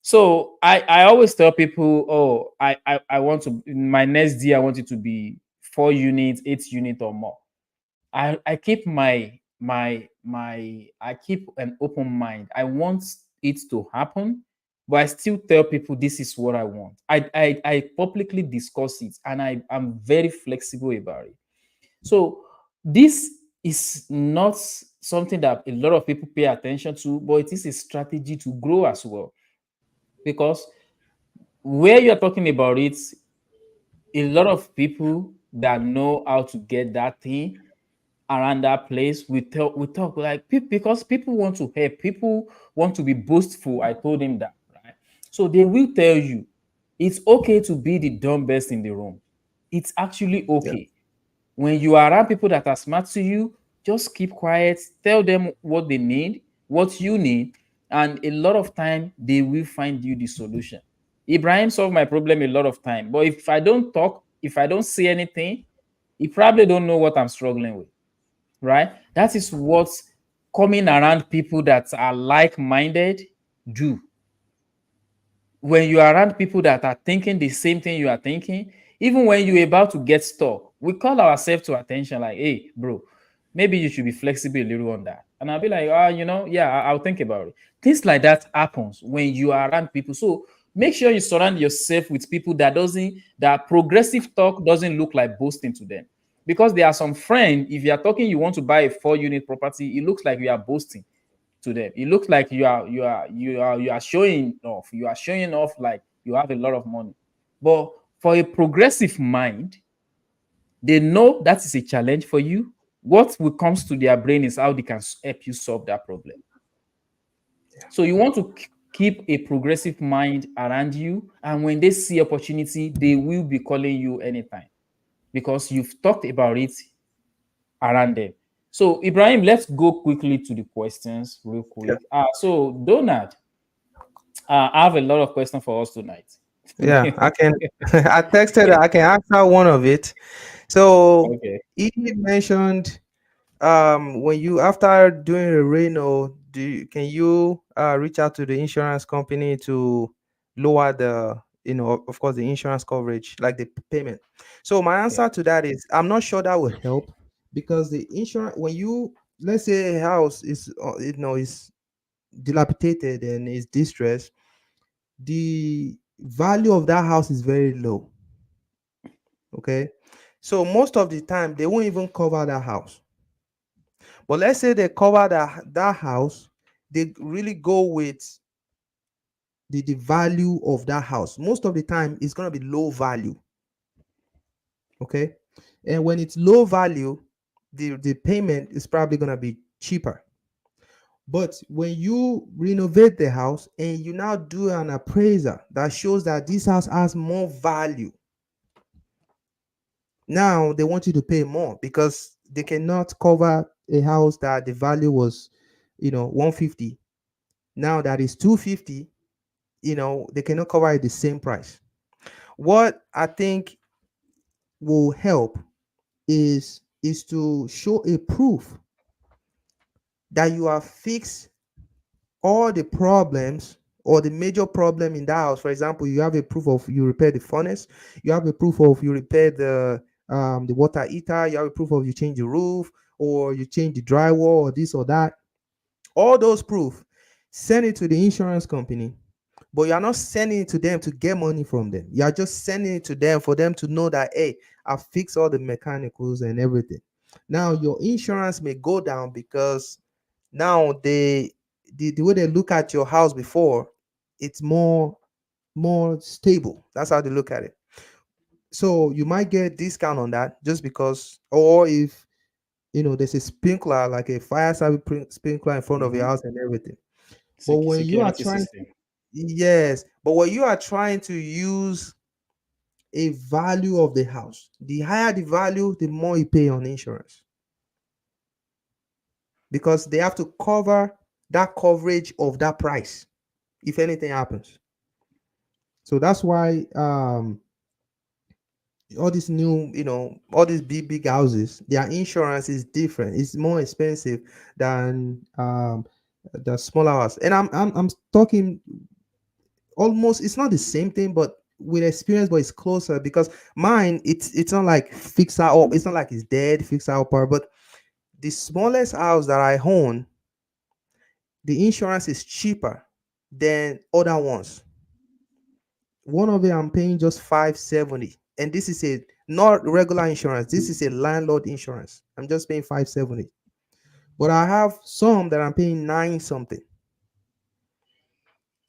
So I always tell people, oh, I want to, in my next year I want it to be 4 units, 8 units or more. I keep I keep an open mind. I want it to happen, but I still tell people this is what I want. I publicly discuss it and I'm very flexible about it. So this is not something that a lot of people pay attention to, but it is a strategy to grow as well. Because where you're talking about it, a lot of people that know how to get that thing around that place. We talk like because people want to help, people want to be boastful. I told him that, right? So they will tell you it's okay to be the dumb best in the room. It's actually Yeah. okay. When you are around people that are smart to you, just keep quiet, tell them what they need, what you need, and a lot of time they will find you the solution. Ibrahim solved my problem a lot of time, but if I don't talk, if I don't say anything, he probably don't know what I'm struggling with, right? That is what coming around people that are like-minded do. When you are around people that are thinking the same thing you are thinking, even when you're about to get stuck, we call ourselves to attention like, hey, bro, maybe you should be flexible a little on that. And I'll be like, yeah, I'll think about it. Things like that happens when you are around people. So make sure you surround yourself with people that progressive talk doesn't look like boasting to them. Because there are some friends, if you are talking, you want to buy a 4 unit property, it looks like you are boasting to them. It looks like you are showing off. You are showing off like you have a lot of money. But for a progressive mind, they know that is a challenge for you. What will comes to their brain is how they can help you solve that problem. So you want to keep a progressive mind around you, and when they see opportunity, they will be calling you anytime because you've talked about it around them. So Ibrahim, let's go quickly to the questions real Yeah. quick. So Donald, I have a lot of questions for us tonight. Yeah, I can. I texted her, I can answer one of it. So Okay. he mentioned when you after doing a reno, can you reach out to the insurance company to lower the, of course, the insurance coverage, like the payment. So my Yeah. answer to that is I'm not sure that will help, because the insurance, when you, let's say a house is is dilapidated and is distressed, the value of that house is very low. Okay, so most of the time they won't even cover that house. But let's say they cover that house, they really go with the value of that house. Most of the time it's going to be low value. Okay, and when it's low value, the payment is probably going to be cheaper. But when you renovate the house and you now do an appraiser that shows that this house has more value, now they want you to pay more, because they cannot cover a house that the value was 150. Now that is 250, they cannot cover it the same price. What I think will help is to show a proof that you have fixed all the problems, or the major problem in that house. For example, you have a proof of you repaired the furnace, you have a proof of you repaired the water heater, you have a proof of you change the roof, or you change the drywall, or this or that. All those proof, send it to the insurance company. But you are not sending it to them to get money from them. You are just sending it to them for them to know that, hey, I fixed all the mechanicals and everything. Now your insurance may go down, because now the way they look at your house before, it's more stable. That's how they look at it. So you might get discount on that, just because, or if there's a sprinkler, like a fire service sprinkler in front of your Mhm. house and everything. But when you are Security trying, system. yes, but when you are trying to use a value of the house, the higher the value, the more you pay on insurance, because they have to cover that coverage of that price if anything happens. So that's why all these new, all these big houses, their insurance is different. It's more expensive than the smaller house. And I'm talking almost, it's not the same thing, but with experience, but it's closer, because mine, it's not like fix out up, it's not like it's dead fix out part, but the smallest house that I own, the insurance is cheaper than other ones. One of it I'm paying just 570, and this is a not regular insurance, this is a landlord insurance. I'm just paying 570. But I have some that I'm paying 9 something.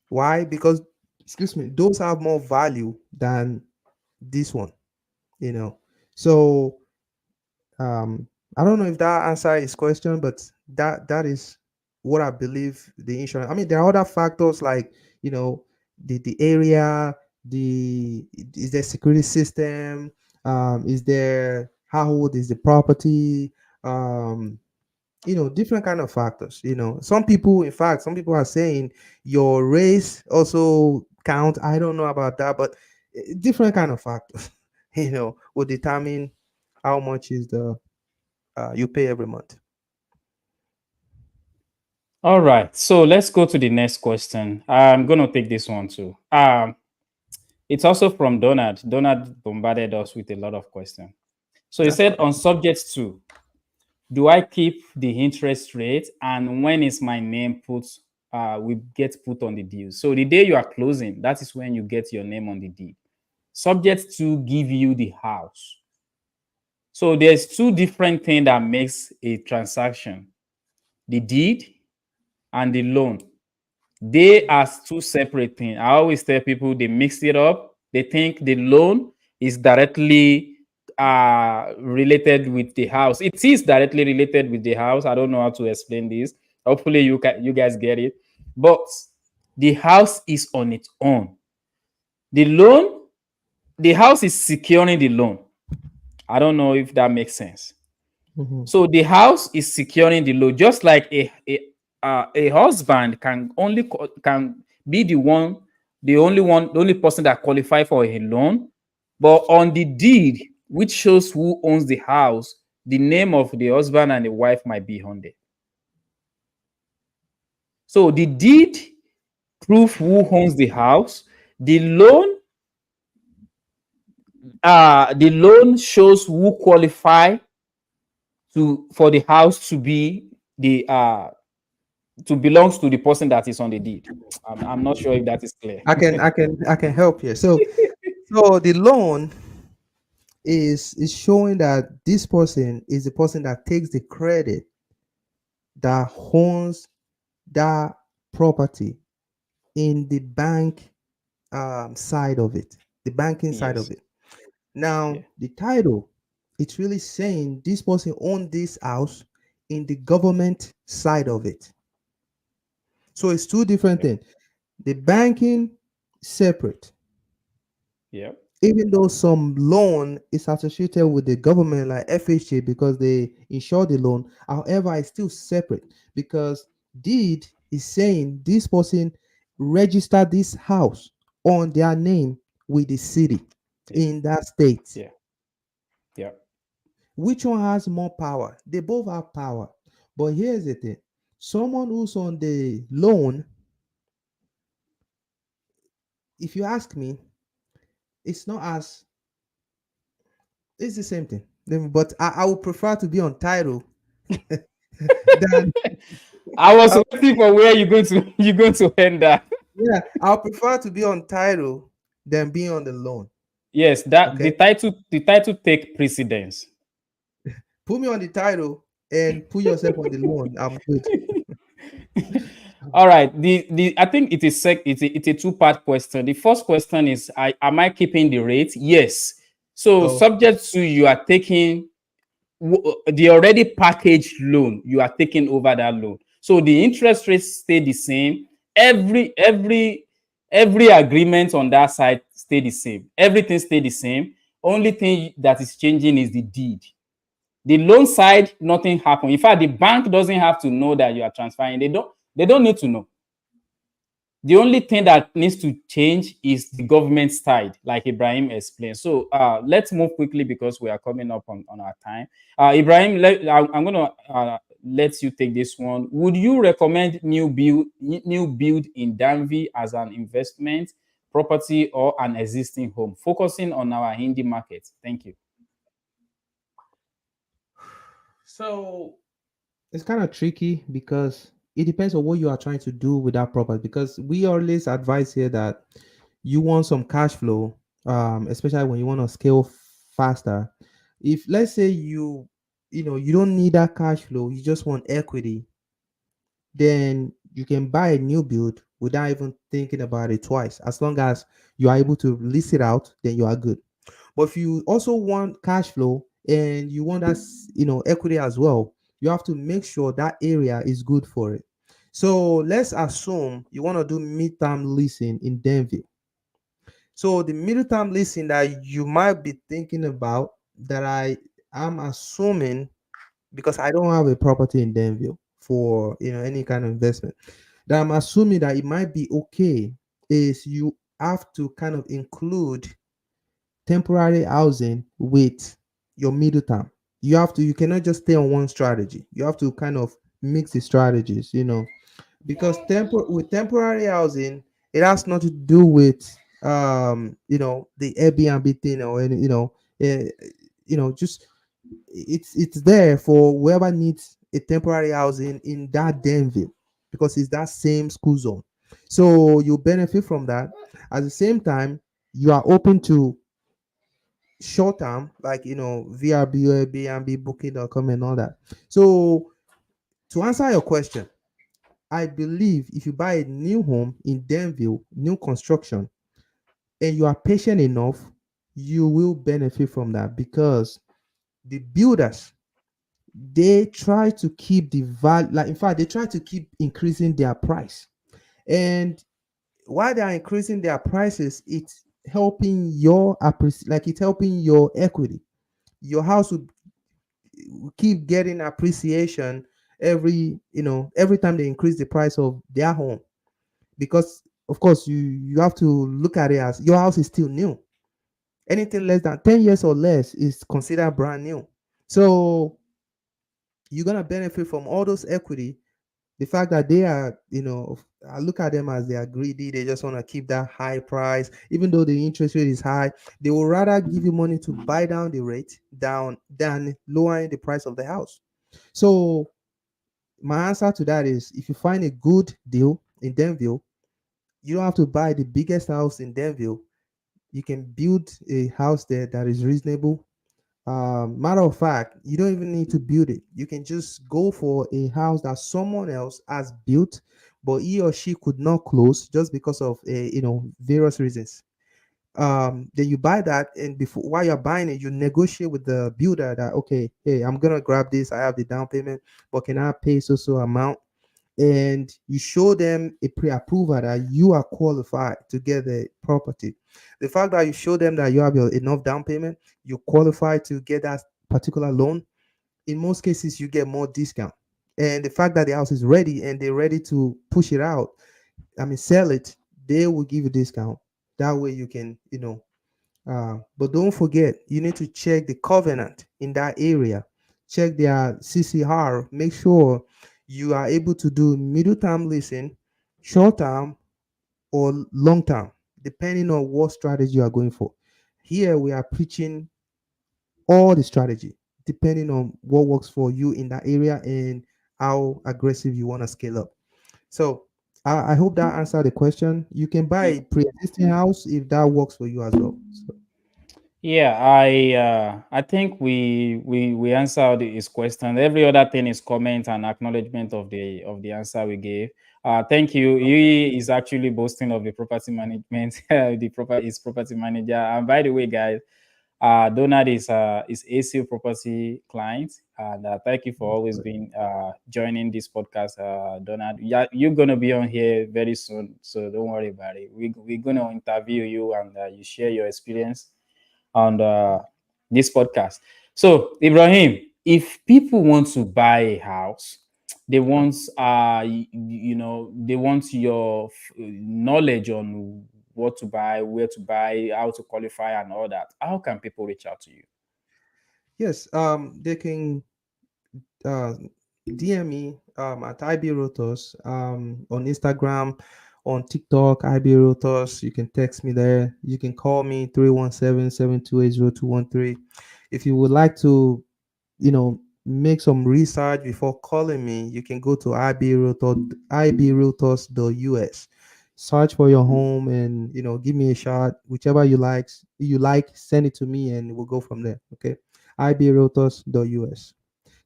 Why? Because, excuse me, those have more value than this one. you know so um I don't know if that answer his question, but that is what I believe the insurance. I mean, there are other factors like, you know, the area, the is there security system, is there how old is the property, um, different kind of factors. Some people, in fact, some people are saying your race also count. I don't know about that, but different kind of factors, will determine how much is the you pay every month. All right, so let's go to the next question. I'm going to take this one too. It's also from Donald. Donald bombarded us with a lot of questions. So he That's said, fine. on subject 2, do I keep the interest rate, and when is my name put, we get put on the deal? So the day you are closing, that is when you get your name on the deed. Subject to give you the house. So there's two different things that makes a transaction: the deed and the loan. They are two separate things. I always tell people they mix it up. They think the loan is directly related with the house. It is directly related with the house. I don't know how to explain this. Hopefully you guys get it. But the house is on its own. The loan, the house is securing the loan. I don't know if that makes sense. Mhm. So the house is securing the loan, just like a husband can be the only person that qualify for a loan, but on the deed, which shows who owns the house, the name of the husband and the wife might be on there. So the deed prove who owns the house. The loan, the loan shows who qualify for the house to be the to belongs to the person that is on the deed. I'm not sure if that is clear. I can help here. So the loan is showing that this person is the person that takes the credit, that owns that property in the bank side of it, the banking side of Yes. it. Now, Yeah. the title, it's really saying this person owned this house in the government side of it. So it's two different Yeah. things. The banking separate, Yeah. even though some loan is associated with the government like FHA because they insure the loan. However, it's still separate because deed is saying this person registered this house on their name with the city Yeah. in that state. Yeah. Yeah. Which one has more power? They both have power. But here's the thing: someone who's on the loan, if you ask me, it's not as it's the same thing. But I would prefer to be on title than I was I, waiting for where you're going to end that. yeah, I'll prefer to be on title than being on the loan. Yes, that Okay. the title take precedence. Put me on the title and put yourself on the loan. I'm good. All right. The I think it's a two-part question. The first question is, am I keeping the rate? Yes. So Oh, subject to you are taking the already packaged loan, you are taking over that loan. So the interest rates stay the same. Every agreement on that side stay the same. Everything stay the same. Only thing that is changing is the deed. The loan side, nothing happen. In fact, the bank doesn't have to know that you are transferring. They don't need to know. The only thing that needs to change is the government side, like Ibrahim explained. So let's move quickly because we are coming up on our time. Ibrahim, I'm going to let you take this one. Would you recommend new build in Danvi as an investment property or an existing home, focusing on our Hindi market? Thank you. so it's kind of tricky because it depends on what you are trying to do with that property. Because we always advise here that you want some cash flow, especially when you want to scale faster. If let's say you don't need that cash flow, you just want equity, then you can buy a new build without even thinking about it twice. As long as you are able to lease it out, then you are good. But if you also want cash flow and you want that equity as well, you have to make sure that area is good for it. So let's assume you want to do midterm leasing in Denver. So the middle term leasing that you might be thinking about, that am assuming, because I don't have a property in Denville for any kind of investment, that I'm assuming that it might be okay, is you have to kind of include temporary housing with your middle term. You cannot just stay on one strategy. You have to kind of mix the strategies, because with temporary housing, it has nothing to do with the Airbnb thing or any just it's there for whoever needs a temporary housing in that Denville, because it's that same school zone. So you benefit from that. At the same time, you are open to short term, like VRB, Airbnb, Booking.com, and all that. So to answer your question, I believe if you buy a new home in Denville, new construction, and you are patient enough, you will benefit from that, because the builders, they try to keep the value, like in fact they try to keep increasing their price. And while they are increasing their prices, it's helping like it's helping your equity. Your house will keep getting appreciation every time they increase the price of their home, because of course you have to look at it as your house is still new. Anything less than 10 years or less is considered brand new. So you're gonna benefit from all those equity. The fact that they are, I look at them as they are greedy. They just want to keep that high price, even though the interest rate is high. They will rather give you money to buy down the rate down than lowering the price of the house. So my answer to that is, if you find a good deal in Denville, you don't have to buy the biggest house in Denville. You can build a house there that is reasonable. Matter of fact, you don't even need to build it. You can just go for a house that someone else has built, but he or she could not close just because of various reasons. Then you buy that, and before while you're buying it, you negotiate with the builder that, okay, hey, I'm gonna grab this. I have the down payment, but can I pay so amount? And you show them a pre-approval that you are qualified to get the property. The fact that you show them that you have your enough down payment, you qualify to get that particular loan. In most cases, you get more discount. And the fact that the house is ready and they're ready to push it out, I mean, sell it, they will give you discount. That way you can, but don't forget, you need to check the covenant in that area. Check their CCR. Make sure you are able to do middle term leasing, short term, or long term, depending on what strategy you are going for. Here we are preaching all the strategy, depending on what works for you in that area and how aggressive you want to scale up. So I hope that answered the question. You can buy a pre-existing house if that works for you as well. So, Yeah, I think we answered his question. Every other thing is comment and acknowledgement of the answer we gave. Thank you. He is actually boasting of the property management, the proper his property manager. And by the way, guys, Donald is ACO property client, and thank you for always being joining this podcast, Donald. Yeah, you're gonna be on here very soon, so don't worry about it. We're gonna interview you, and you share your experience on this podcast. So, Ibrahim, if people want to buy a house, they want they want your knowledge on what to buy, where to buy, how to qualify, and all that. How can people reach out to you? yes, they can uh, DM me at IB Rotos on Instagram, on TikTok, IB Rotos. You can text me there. You can call me 317-728-0213. If you would like to, make some research before calling me, you can go to ibrealtors.us. Search for your home and give me a shot. Whichever you like, send it to me and we'll go from there. Okay. ibrealtors.us.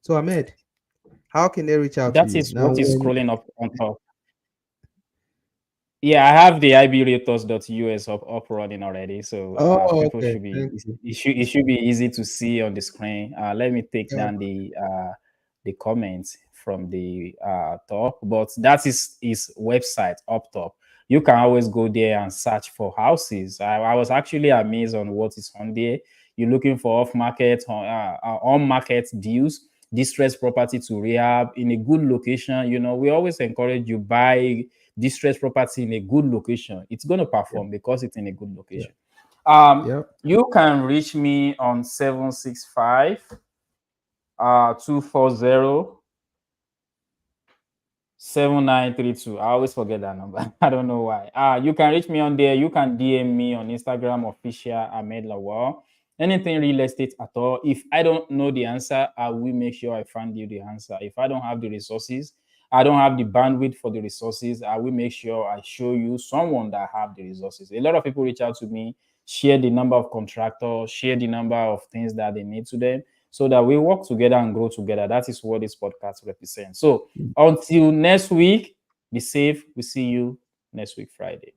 So Ahmed, how can they reach out to That you is now? what is When scrolling up on top. Yeah, I have the ibrealtors.us up running already, so Oh, people okay. should be Thank you. it should be easy to see on the screen. Let me take Yeah. down the comments from the top, but that is his website up top. You can always go there and search for houses. I was actually amazed on what is on there. You're looking for on market deals, distressed property to rehab in a good location. You know, we always encourage you buy distressed property in a good location. It's going to Yeah. perform because it's in a good Yeah. location. Yeah. You can reach me on 765 240 7932. I always forget that number. I don't know why. You can reach me on there. You can DM me on Instagram, official Ahmed Lawal. Anything real estate at all. If I don't know the answer, I will make sure I find you the answer. If I don't have the resources, I don't have the bandwidth for the resources, I will make sure I show you someone that have the resources. A lot of people reach out to me, share the number of contractors, share the number of things that they need to them, so that we work together and grow together. That is what this podcast represents. So Mm. until next week, be safe. We see you next week, Friday.